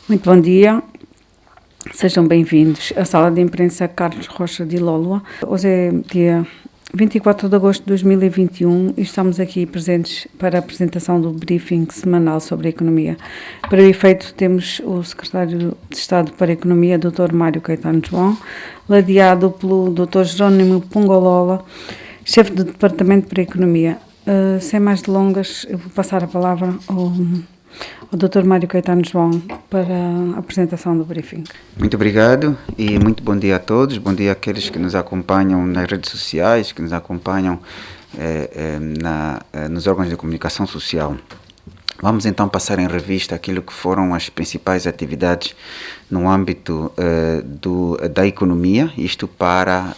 Muito bom dia, sejam bem-vindos à Sala de Imprensa Carlos Rocha de Ilólua. Hoje é dia 24 de agosto de 2021 e estamos aqui presentes para a apresentação do briefing semanal sobre a economia. Para o efeito, temos o Secretário de Estado para a Economia, Dr. Mário Caetano João, ladeado pelo Dr. Jerónimo Pungolola, chefe do Departamento para a Economia. Sem mais delongas, eu vou passar a palavra ao Dr. Mário Caetano João para a apresentação do briefing. Muito obrigado e muito bom dia a todos. Bom dia àqueles que nos acompanham nas redes sociais, que nos acompanham nos órgãos de comunicação social. Vamos então passar em revista aquilo que foram as principais atividades no âmbito da economia, isto para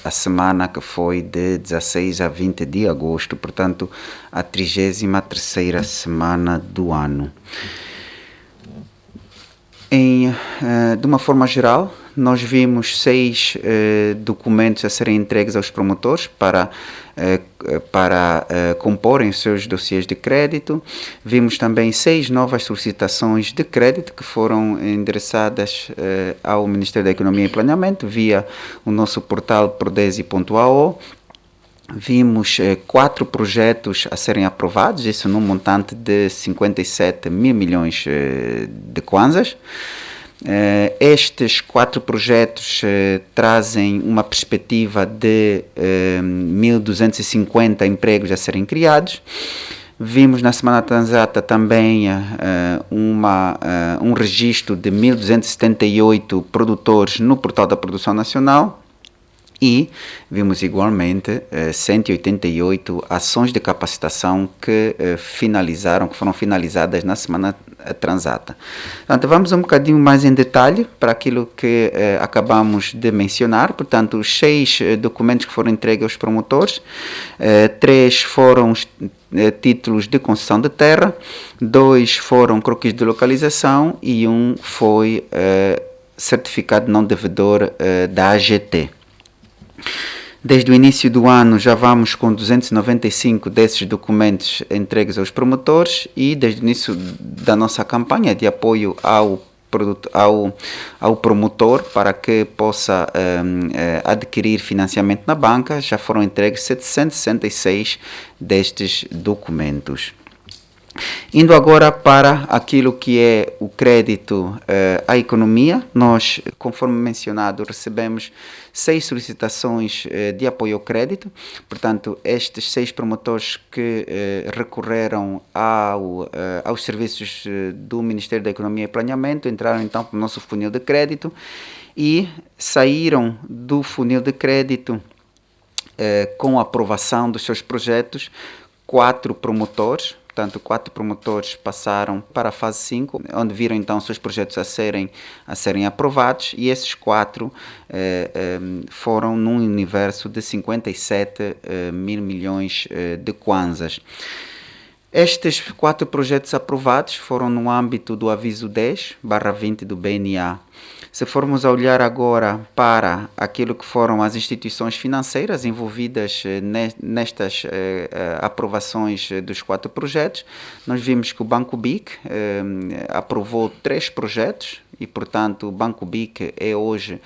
a semana que foi de 16 a 20 de agosto, portanto, a 33ª semana do ano. De uma forma geral, nós vimos 6 documentos a serem entregues aos promotores para comporem os seus dossiês de crédito. Vimos também 6 novas solicitações de crédito que foram endereçadas ao Ministério da Economia e Planeamento via o nosso portal prodesi.ao. Vimos 4 projetos a serem aprovados, isso num montante de 57 mil milhões de kwanzas. Estes 4 projetos trazem uma perspectiva de 1.250 empregos a serem criados. Vimos na semana transata também um registro de 1.278 produtores no portal da produção nacional. E vimos igualmente 188 ações de capacitação que foram finalizadas na semana transata. Portanto, vamos um bocadinho mais em detalhe para aquilo que acabamos de mencionar. Portanto, os 6 documentos que foram entregues aos promotores, 3 foram títulos de concessão de terra, 2 foram croquis de localização e 1 foi certificado não devedor da AGT. Desde o início do ano já vamos com 295 desses documentos entregues aos promotores e desde o início da nossa campanha de apoio ao promotor para que possa adquirir financiamento na banca, já foram entregues 766 destes documentos. Indo agora para aquilo que é o crédito à economia, nós, conforme mencionado, recebemos 6 solicitações de apoio ao crédito. Portanto, estes 6 promotores que recorreram aos serviços do Ministério da Economia e Planeamento entraram então para o nosso funil de crédito e saíram do funil de crédito com a aprovação dos seus projetos 4 promotores. Portanto, 4 promotores passaram para a fase 5, onde viram então seus projetos a serem aprovados, e esses 4 foram num universo de 57 mil milhões de kwanzas. Estes 4 projetos aprovados foram no âmbito do aviso 10/20 do BNA. Se formos a olhar agora para aquilo que foram as instituições financeiras envolvidas nestas aprovações dos 4 projetos, nós vimos que o Banco BIC aprovou 3 projetos e, portanto, o Banco BIC é hoje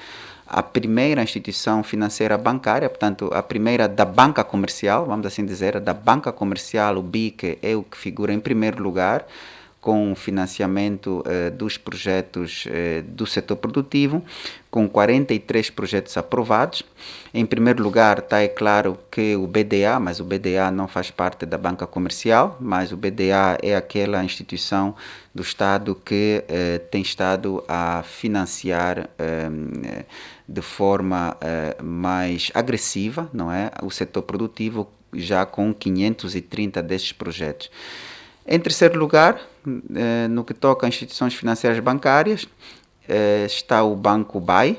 a primeira instituição financeira bancária, portanto, a primeira da banca comercial, vamos assim dizer, da banca comercial. O BIC é o que figura em primeiro lugar, com financiamento dos projetos do setor produtivo, com 43 projetos aprovados. Em primeiro lugar está, é claro, que o BDA, mas o BDA não faz parte da banca comercial, mas o BDA é aquela instituição do Estado que tem estado a financiar de forma mais agressiva, não é, o setor produtivo, já com 530 desses projetos. Em terceiro lugar, no que toca a instituições financeiras bancárias, está o Banco BAI,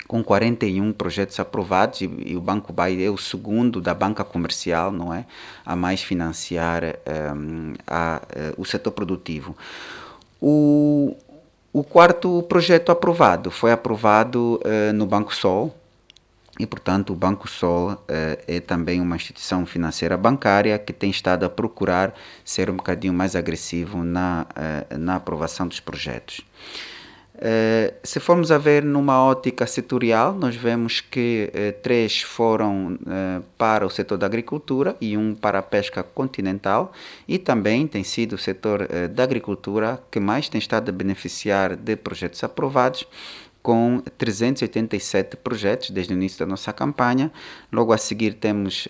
com 41 projetos aprovados, e o Banco BAI é o segundo da banca comercial, não é, a mais financiar o setor produtivo. O quarto projeto aprovado foi aprovado no Banco Sol, e, portanto, o Banco Sol é também uma instituição financeira bancária que tem estado a procurar ser um bocadinho mais agressivo na aprovação dos projetos. Se formos a ver numa ótica setorial, nós vemos que 3 foram para o setor da agricultura e 1 para a pesca continental, e também tem sido o setor da agricultura que mais tem estado a beneficiar de projetos aprovados, com 387 projetos desde o início da nossa campanha. Logo a seguir temos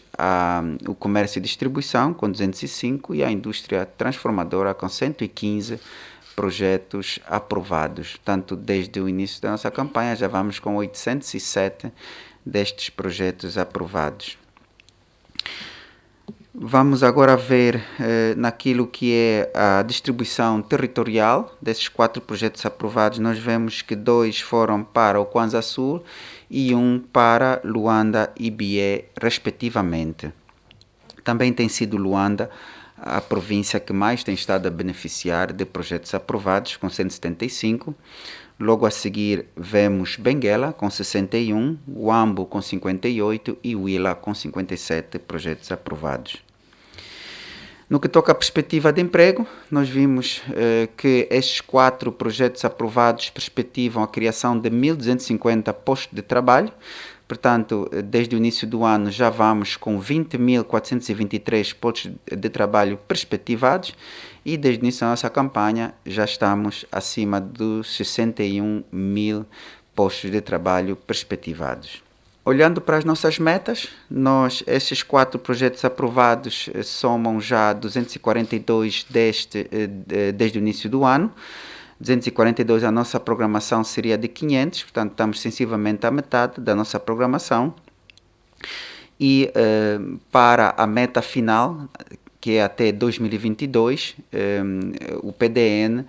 o comércio e distribuição com 205 e a indústria transformadora com 115 projetos aprovados. Portanto, desde o início da nossa campanha já vamos com 807 destes projetos aprovados. Vamos agora ver naquilo que é a distribuição territorial desses 4 projetos aprovados. Nós vemos que 2 foram para o Kwanza Sul e 1 para Luanda e Bié, respectivamente. Também tem sido Luanda a província que mais tem estado a beneficiar de projetos aprovados, com 175. Logo a seguir vemos Benguela com 61, Huambo com 58 e Huila com 57 projetos aprovados. No que toca à perspectiva de emprego, nós vimos que estes 4 projetos aprovados perspectivam a criação de 1.250 postos de trabalho. Portanto, desde o início do ano já vamos com 20.423 postos de trabalho perspectivados e desde o início da nossa campanha já estamos acima dos 61 mil postos de trabalho perspectivados. Olhando para as nossas metas, estes 4 projetos aprovados somam já 242 desde o início do ano. 242, a nossa programação seria de 500, portanto estamos sensivelmente à metade da nossa programação. E para a meta final, que é até 2022, o PDN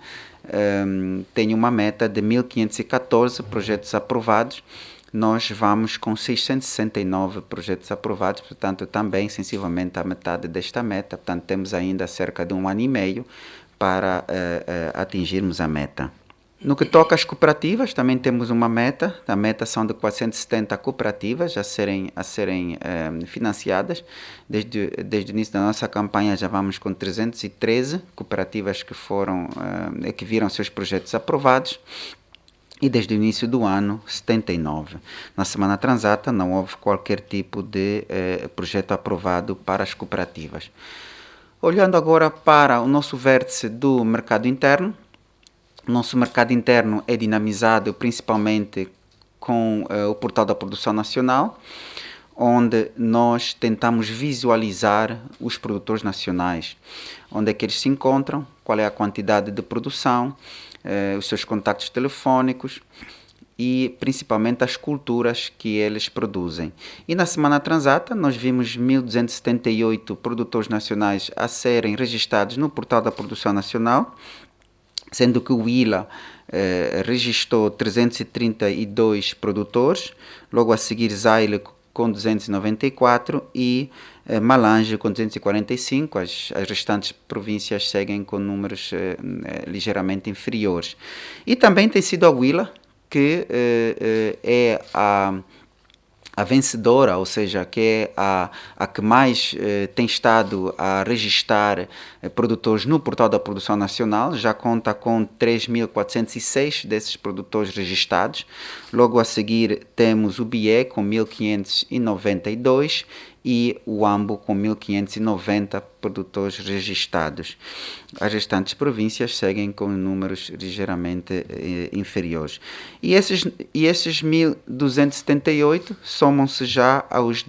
tem uma meta de 1.514 projetos aprovados. Nós vamos com 669 projetos aprovados, portanto também sensivelmente à metade desta meta, portanto temos ainda cerca de 1 ano e meio para atingirmos a meta. No que toca às cooperativas, também temos uma meta. A meta são de 470 cooperativas a serem financiadas. Desde o início da nossa campanha já vamos com 313 cooperativas que viram seus projetos aprovados. E desde o início do ano, 79. Na semana transata não houve qualquer tipo de projeto aprovado para as cooperativas. Olhando agora para o nosso vértice do mercado interno, o nosso mercado interno é dinamizado principalmente com o portal da produção nacional, onde nós tentamos visualizar os produtores nacionais, onde é que eles se encontram, qual é a quantidade de produção, os seus contactos telefônicos e principalmente as culturas que eles produzem. E na semana transata nós vimos 1.278 produtores nacionais a serem registrados no portal da produção nacional, sendo que o Huila registrou 332 produtores, logo a seguir Zaire com 294 e Malange com 245, as restantes províncias seguem com números ligeiramente inferiores. E também tem sido a Huila que é a vencedora, ou seja, que é a que mais tem estado a registrar produtores no portal da produção nacional, já conta com 3.406 desses produtores registrados. Logo a seguir temos o Bié com 1.592 e o Huambo com 1.590 produtores registrados. As restantes províncias seguem com números ligeiramente inferiores. E esses 1.278 somam-se já aos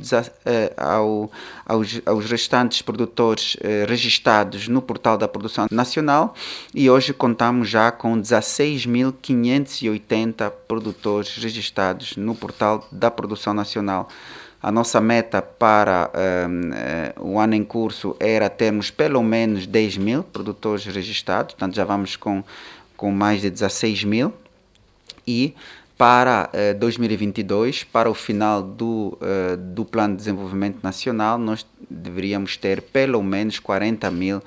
restantes produtores registrados no portal da produção nacional, e hoje contamos já com 16.580 produtores registrados no portal da produção nacional. A nossa meta para o ano em curso era termos pelo menos 10 mil produtores registrados, portanto já vamos com mais de 16 mil. E para 2022, para o final do Plano de Desenvolvimento Nacional, nós deveríamos ter pelo menos 40 mil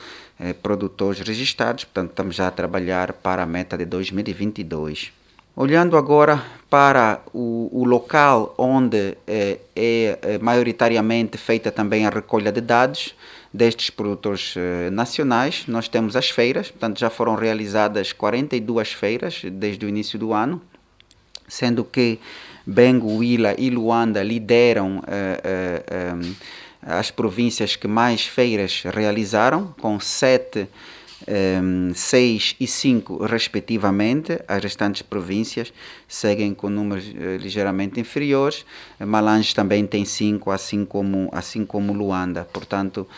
produtores registrados, portanto estamos já a trabalhar para a meta de 2022. Olhando agora para o local onde é maioritariamente feita também a recolha de dados destes produtores nacionais, nós temos as feiras, portanto já foram realizadas 42 feiras desde o início do ano, sendo que Bengo, Huila e Luanda lideram as províncias que mais feiras realizaram, com 7, 6 e 5 respectivamente. As restantes províncias seguem com números ligeiramente inferiores. Malange também tem 5, assim como Luanda. Portanto,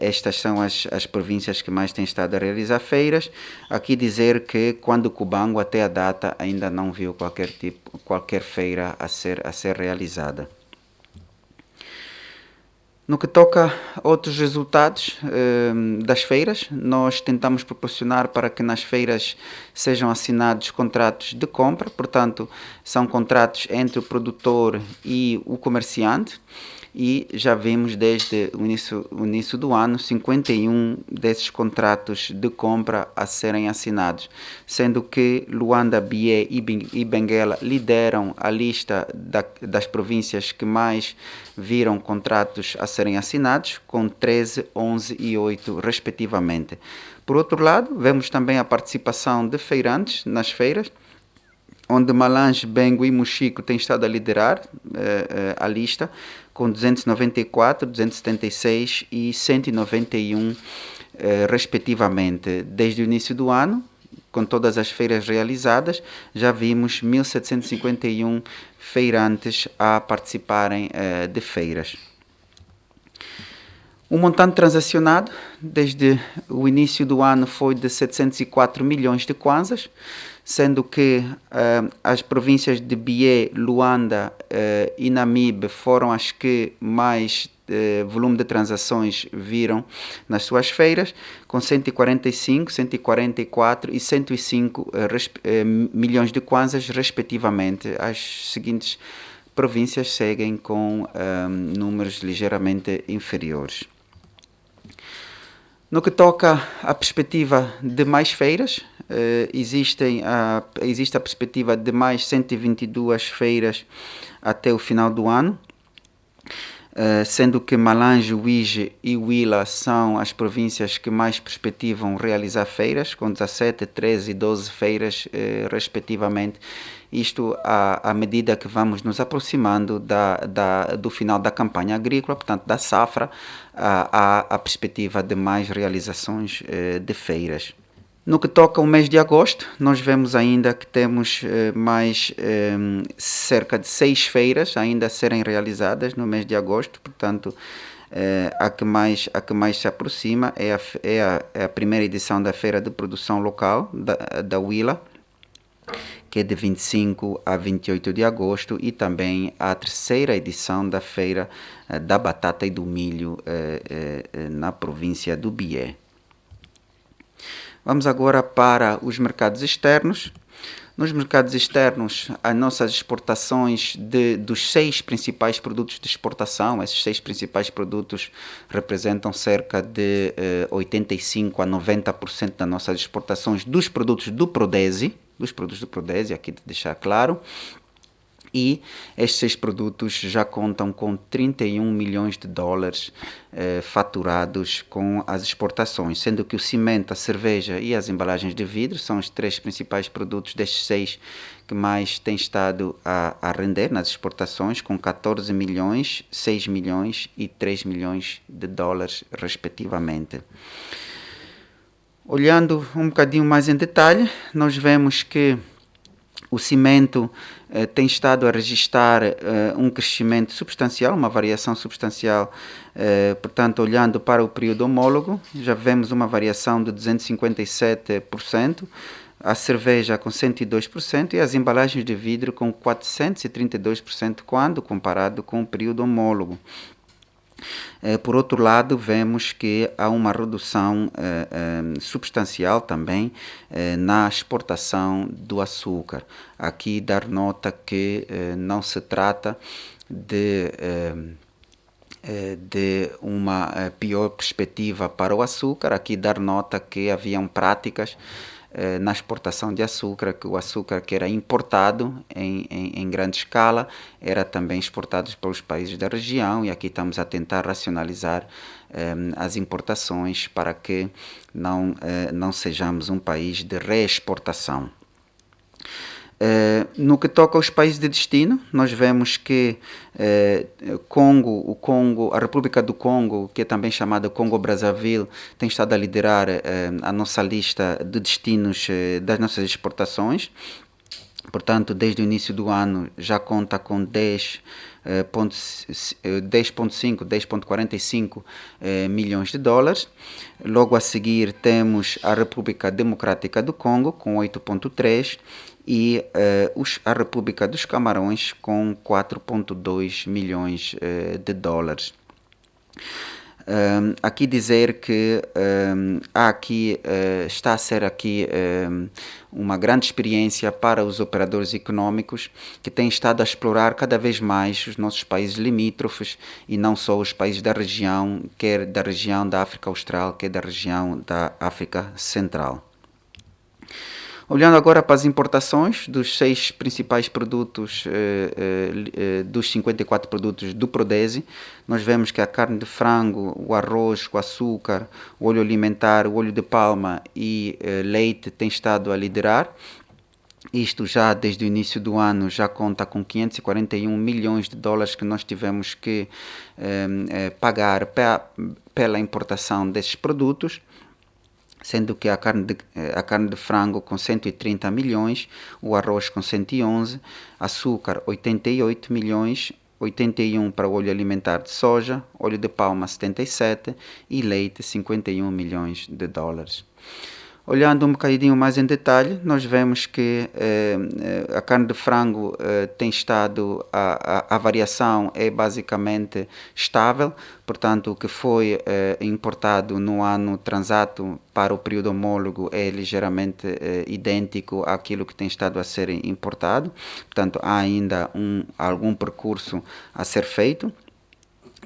estas são as províncias que mais têm estado a realizar feiras. Aqui dizer que quando Cubango até a data ainda não viu qualquer feira a ser realizada. No que toca a outros resultados das feiras, nós tentamos proporcionar para que nas feiras sejam assinados contratos de compra, portanto, são contratos entre o produtor e o comerciante, e já vimos desde o início do ano 51 desses contratos de compra a serem assinados, sendo que Luanda, Bié e Benguela lideram a lista das províncias que mais viram contratos a serem assinados, com 13, 11 e 8 respectivamente. Por outro lado, vemos também a participação de feirantes nas feiras, onde Malange, Bengo e Mochico têm estado a liderar a lista, com 294, 276 e 191 respectivamente. Desde o início do ano, com todas as feiras realizadas, já vimos 1.751 feirantes a participarem de feiras. O montante transacionado desde o início do ano foi de 704 milhões de kwanzas, sendo que as províncias de Bié, Luanda e Namibe foram as que mais volume de transações viram nas suas feiras, com 145, 144 e 105 milhões de kwanzas respectivamente. As seguintes províncias seguem com números ligeiramente inferiores. No que toca à perspectiva de mais feiras, existe a perspectiva de mais 122 feiras até o final do ano, sendo que Malange, Uíge e Huila são as províncias que mais perspectivam realizar feiras, com 17, 13 e 12 feiras respectivamente. Isto à medida que vamos nos aproximando do final da campanha agrícola, portanto da safra, há a perspectiva de mais realizações de feiras. No que toca ao mês de agosto, nós vemos ainda que temos cerca de 6 feiras ainda a serem realizadas no mês de agosto, portanto a que mais se aproxima é a primeira edição da Feira de Produção Local da Huila, que é de 25 a 28 de agosto, e também a terceira edição da Feira da Batata e do Milho na província do Bié. Vamos agora para os mercados externos. Nos mercados externos, as nossas exportações dos 6 principais produtos de exportação, esses 6 principais produtos representam cerca de 85 a 90% das nossas exportações dos produtos do Prodesi, aqui de deixar claro. E estes 6 produtos já contam com 31 milhões de dólares faturados com as exportações, sendo que o cimento, a cerveja e as embalagens de vidro são os 3 principais produtos destes 6 que mais têm estado a render nas exportações, com 14 milhões, 6 milhões e 3 milhões de dólares respectivamente. Olhando um bocadinho mais em detalhe, nós vemos que o cimento tem estado a registrar um crescimento substancial, uma variação substancial. Portanto, olhando para o período homólogo, já vemos uma variação de 257%, a cerveja com 102% e as embalagens de vidro com 432% quando comparado com o período homólogo. Por outro lado, vemos que há uma redução substancial também na exportação do açúcar. Aqui dar nota que não se trata de uma pior perspectiva para o açúcar. Aqui dar nota que haviam práticas na exportação de açúcar, que o açúcar que era importado em grande escala era também exportado pelos países da região, e aqui estamos a tentar racionalizar as importações para que não sejamos um país de reexportação. No que toca aos países de destino, nós vemos que a República do Congo, que é também chamada Congo-Brazzaville, tem estado a liderar a nossa lista de destinos das nossas exportações. Portanto, desde o início do ano já conta com 10,45 milhões de dólares. Logo a seguir temos a República Democrática do Congo com 8,3 e a República dos Camarões com 4,2 milhões de dólares. Aqui dizer que está a ser aqui uma grande experiência para os operadores econômicos que têm estado a explorar cada vez mais os nossos países limítrofes e não só os países da região, quer da região da África Austral, quer da região da África Central. Olhando agora para as importações dos 6 principais produtos, dos 54 produtos do Prodesi, nós vemos que a carne de frango, o arroz, o açúcar, o óleo alimentar, o óleo de palma e leite têm estado a liderar. Isto já desde o início do ano já conta com 541 milhões de dólares que nós tivemos que pagar pela importação desses produtos, sendo que a carne de frango com 130 milhões, o arroz com 111, açúcar 88 milhões, 81 para o óleo alimentar de soja, óleo de palma 77 e leite 51 milhões de dólares. Olhando um bocadinho mais em detalhe, nós vemos que a carne de frango tem estado, a variação é basicamente estável, portanto o que foi importado no ano transato para o período homólogo é ligeiramente idêntico àquilo que tem estado a ser importado, portanto há ainda algum percurso a ser feito.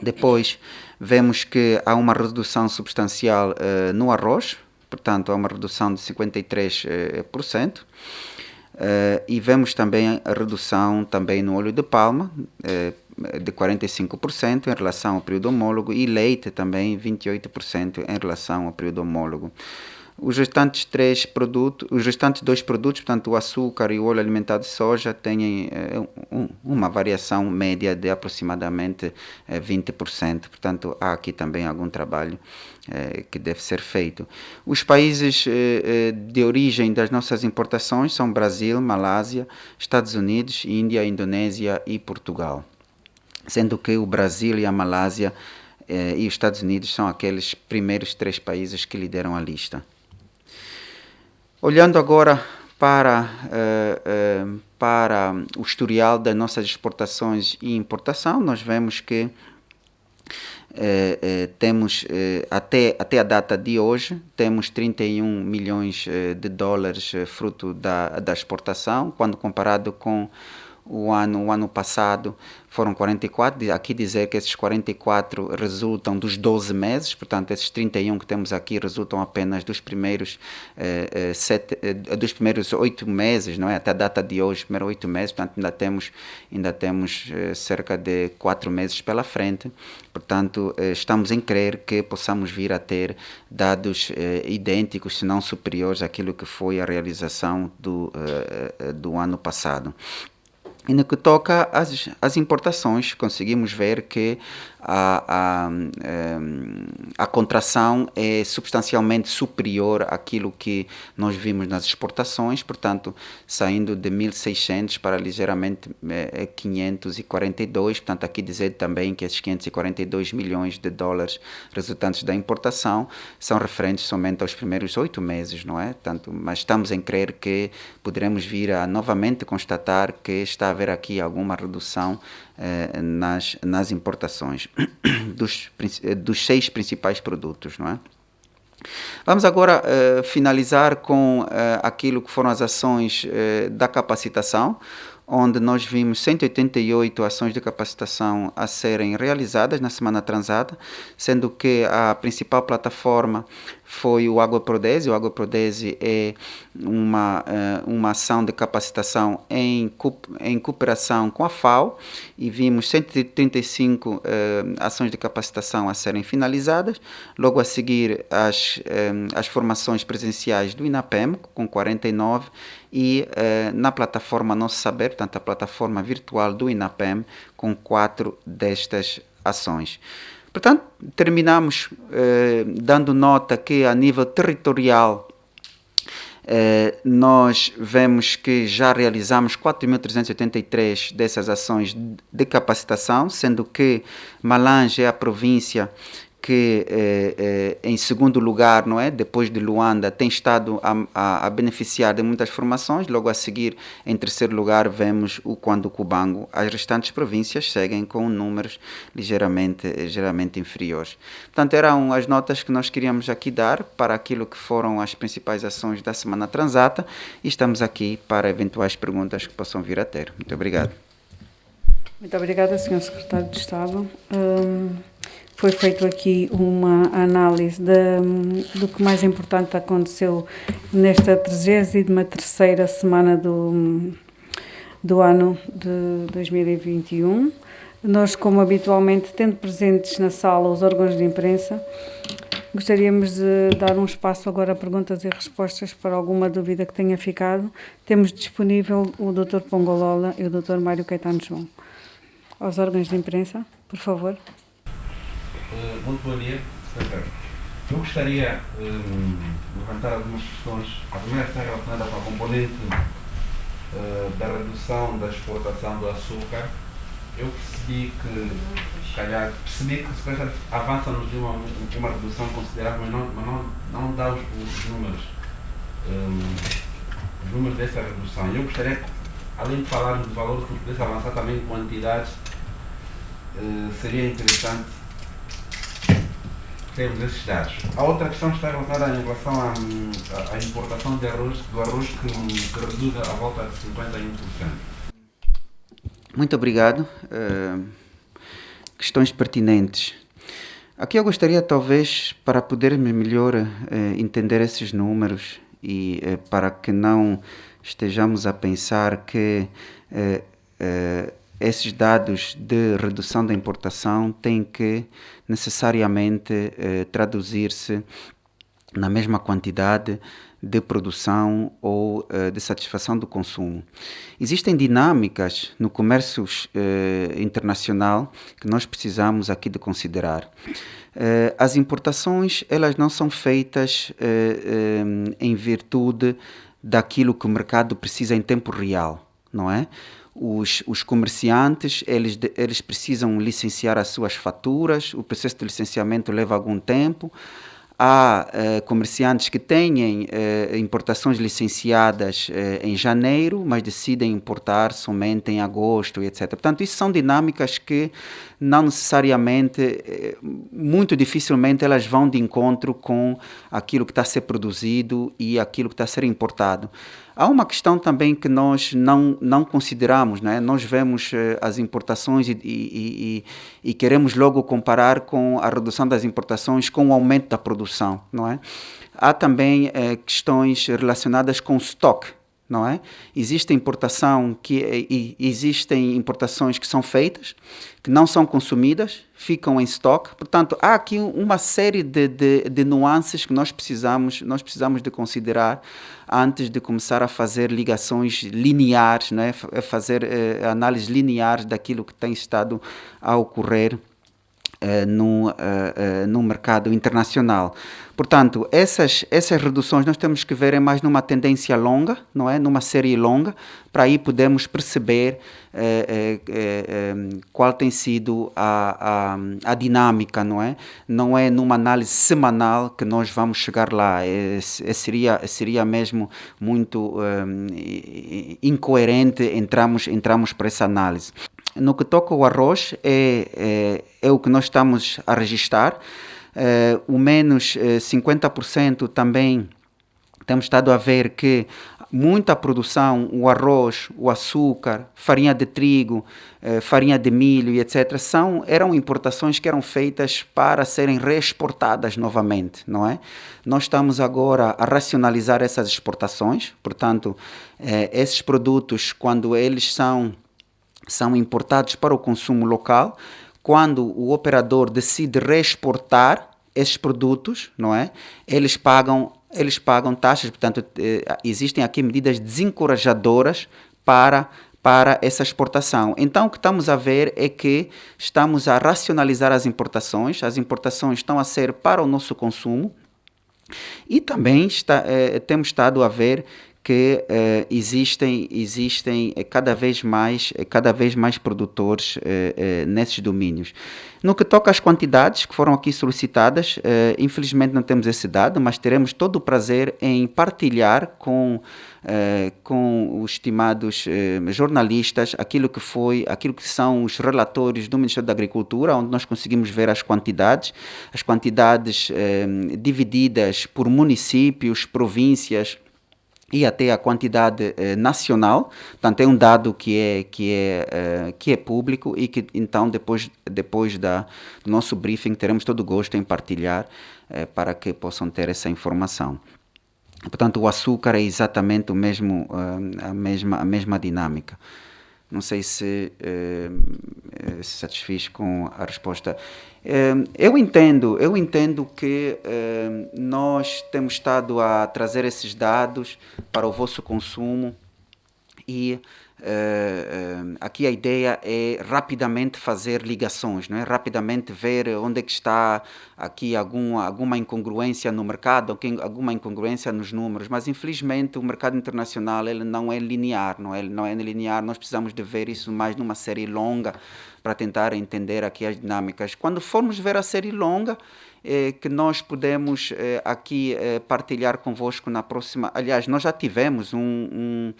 Depois vemos que há uma redução substancial no arroz, portanto há uma redução de 53%, e vemos também a redução também no óleo de palma de 45% em relação ao período homólogo e leite também 28% em relação ao período homólogo. Os restantes dois produtos, portanto o açúcar e o óleo alimentar de soja, têm uma variação média de aproximadamente 20%. Portanto, há aqui também algum trabalho que deve ser feito. Os países de origem das nossas importações são Brasil, Malásia, Estados Unidos, Índia, Indonésia e Portugal. Sendo que o Brasil e a Malásia e os Estados Unidos são aqueles primeiros 3 países que lideram a lista. Olhando agora para o historial das nossas exportações e importação, nós vemos que temos até a data de hoje, temos 31 milhões de dólares fruto da exportação, quando comparado com o ano passado foram 44, aqui dizer que esses 44 resultam dos 12 meses, portanto esses 31 que temos aqui resultam apenas dos primeiros 8 meses, não é? Até a data de hoje, primeiros 8 meses, portanto ainda temos cerca de 4 meses pela frente, portanto estamos em crer que possamos vir a ter dados idênticos, se não superiores àquilo que foi a realização do ano passado. E no que toca às importações, conseguimos ver que a contração é substancialmente superior àquilo que nós vimos nas exportações, portanto, saindo de 1.600 para ligeiramente 542, portanto, aqui dizer também que esses 542 milhões de dólares resultantes da importação são referentes somente aos primeiros 8 meses, não é? Portanto, mas estamos em crer que poderemos vir a novamente constatar que está a haver aqui alguma redução nas importações dos 6 principais produtos, não é? Vamos agora finalizar com aquilo que foram as ações da capacitação, onde nós vimos 188 ações de capacitação a serem realizadas na semana transata, sendo que a principal plataforma foi o AgroProdese. O AgroProdese é uma ação de capacitação em cooperação com a FAO, e vimos 135 ações de capacitação a serem finalizadas. Logo a seguir, as formações presenciais do INAPEM, com 49, e na plataforma Nosso Saber, portanto a plataforma virtual do INAPEM, com 4 destas ações. Portanto, terminamos dando nota que a nível territorial nós vemos que já realizamos 4.383 dessas ações de capacitação, sendo que Malange é a província que em segundo lugar, não é? Depois de Luanda, tem estado a beneficiar de muitas formações. Logo a seguir, em terceiro lugar, vemos o Cubango. As restantes províncias seguem com números ligeiramente inferiores. Portanto, eram as notas que nós queríamos aqui dar para aquilo que foram as principais ações da Semana Transata, e estamos aqui para eventuais perguntas que possam vir a ter. Muito obrigado. Muito obrigada, Sr. Secretário de Estado. Foi feito aqui uma análise do que mais importante aconteceu nesta 33ª semana do ano de 2021. Nós, como habitualmente, tendo presentes na sala os órgãos de imprensa, gostaríamos de dar um espaço agora a perguntas e respostas para alguma dúvida que tenha ficado. Temos disponível o Dr. Pongolola e o Dr. Mário Caetano João. Aos órgãos de imprensa, por favor. Muito bom dia, secretário. Eu gostaria de levantar algumas questões. A primeira está relacionada com a componente da redução da exportação do açúcar. Eu percebi que o secretário avança-nos de uma redução considerável, mas não dá os números dessa redução. Eu gostaria que, além de falarmos de valores, que pudesse avançar também em quantidades, seria interessante temos esses dados. A outra questão está relacionada em relação à importação do arroz que reduz a volta de 51%. Muito obrigado. Questões pertinentes. Aqui eu gostaria, talvez, para podermos melhor entender esses números e para que não estejamos a pensar que esses dados de redução da importação têm que necessariamente traduzir-se na mesma quantidade de produção ou de satisfação do consumo. Existem dinâmicas no comércio internacional que nós precisamos aqui de considerar. As importações, elas não são feitas em virtude daquilo que o mercado precisa em tempo real, não é? Os comerciantes, eles precisam licenciar as suas faturas, o processo de licenciamento leva algum tempo. Há comerciantes que têm importações licenciadas em janeiro, mas decidem importar somente em agosto, etc. Portanto, isso são dinâmicas que não necessariamente, muito dificilmente, elas vão de encontro com aquilo que está a ser produzido e aquilo que está a ser importado. Há uma questão também que nós não consideramos, né? Nós vemos as importações e queremos logo comparar com a redução das importações com o aumento da produção, não é? Há também questões relacionadas com estoque, não é? Existem importações que são feitas, que não são consumidas, ficam em estoque. Portanto, há aqui uma série de nuances que nós precisamos de considerar antes de começar a fazer ligações lineares, não é? A fazer análises lineares daquilo que tem estado a ocorrer no mercado internacional. Portanto, essas reduções nós temos que ver mais numa tendência longa, não é? Numa série longa, para aí podermos perceber qual tem sido a dinâmica, não é? Não é numa análise semanal que nós vamos chegar lá. Seria mesmo muito incoerente entrarmos para essa análise. No que toca ao arroz, é o que nós estamos a registrar. O menos 50% também temos estado a ver que muita produção, o arroz, o açúcar, farinha de trigo, farinha de milho e etc. Eram importações que eram feitas para serem reexportadas novamente, não é? Nós estamos agora a racionalizar essas exportações, portanto, esses produtos, quando eles são importados para o consumo local, quando o operador decide reexportar esses produtos, não é? Eles pagam taxas, portanto, existem aqui medidas desencorajadoras para essa exportação. Então, o que estamos a ver é que estamos a racionalizar as importações estão a ser para o nosso consumo e também temos estado a ver que existem cada vez mais produtores nesses domínios. No que toca às quantidades que foram aqui solicitadas, infelizmente não temos esse dado, mas teremos todo o prazer em partilhar com os estimados jornalistas aquilo que são os relatórios do Ministério da Agricultura, onde nós conseguimos ver as quantidades divididas por municípios, províncias, e até a quantidade nacional. Portanto, é um dado que é público e que, então, depois do nosso briefing, teremos todo o gosto em partilhar para que possam ter essa informação. Portanto, o açúcar é exatamente a mesma dinâmica. Não sei se satisfiz com a resposta. Eu entendo que nós temos estado a trazer esses dados para o vosso consumo e aqui a ideia é rapidamente fazer ligações, não é? Rapidamente ver onde é que está aqui alguma incongruência no mercado, alguma incongruência nos números, mas infelizmente o mercado internacional ele não é linear, não é linear, nós precisamos de ver isso mais numa série longa para tentar entender aqui as dinâmicas. Quando formos ver a série longa, que nós podemos aqui partilhar convosco na próxima. Aliás, nós já tivemos um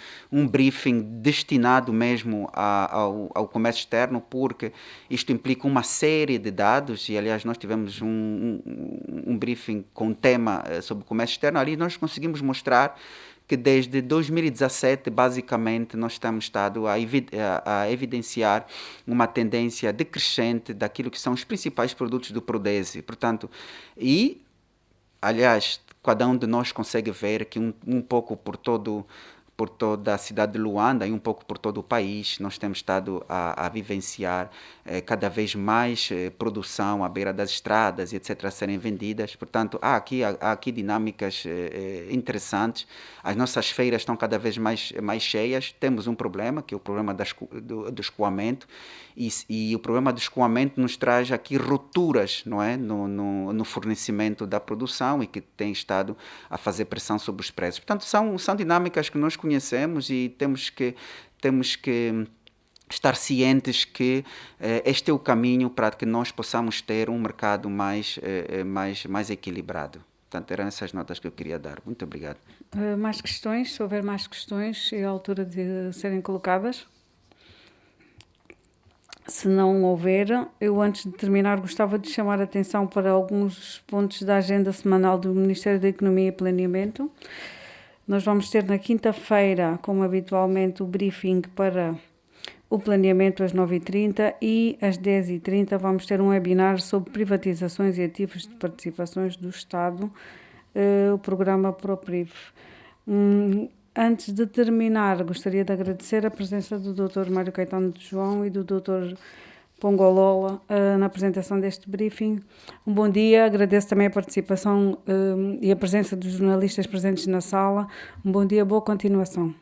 briefing destinado mesmo ao comércio externo, porque isto implica uma série de dados, e aliás nós tivemos um briefing com tema sobre comércio externo. Ali nós conseguimos mostrar que desde 2017, basicamente, nós temos estado a evidenciar uma tendência decrescente daquilo que são os principais produtos do Prodese. Portanto, aliás, cada um de nós consegue ver que um pouco por toda a cidade de Luanda e um pouco por todo o país, nós temos estado a vivenciar cada vez mais produção à beira das estradas e etc. a serem vendidas. Portanto, há aqui dinâmicas interessantes. As nossas feiras estão cada vez mais cheias. Temos um problema, que é o problema do escoamento, e o problema do escoamento nos traz aqui rupturas, não é? no fornecimento da produção e que tem estado a fazer pressão sobre os preços. Portanto, são dinâmicas que nós conhecemos e temos que estar cientes que este é o caminho para que nós possamos ter um mercado mais equilibrado. Portanto, eram essas notas que eu queria dar. Muito obrigado. Mais questões? Se houver mais questões, é a altura de serem colocadas. Se não houver, eu antes de terminar gostava de chamar a atenção para alguns pontos da agenda semanal do Ministério da Economia e Planeamento. Nós vamos ter na quinta-feira, como habitualmente, o briefing para o planeamento às 9h30 e às 10h30 vamos ter um webinar sobre privatizações e ativos de participações do Estado, o programa ProPriv. Antes de terminar, gostaria de agradecer a presença do Dr. Mário Caetano de João e do Dr. Pongolola na apresentação deste briefing. Um bom dia, agradeço também a participação e a presença dos jornalistas presentes na sala. Um bom dia, boa continuação.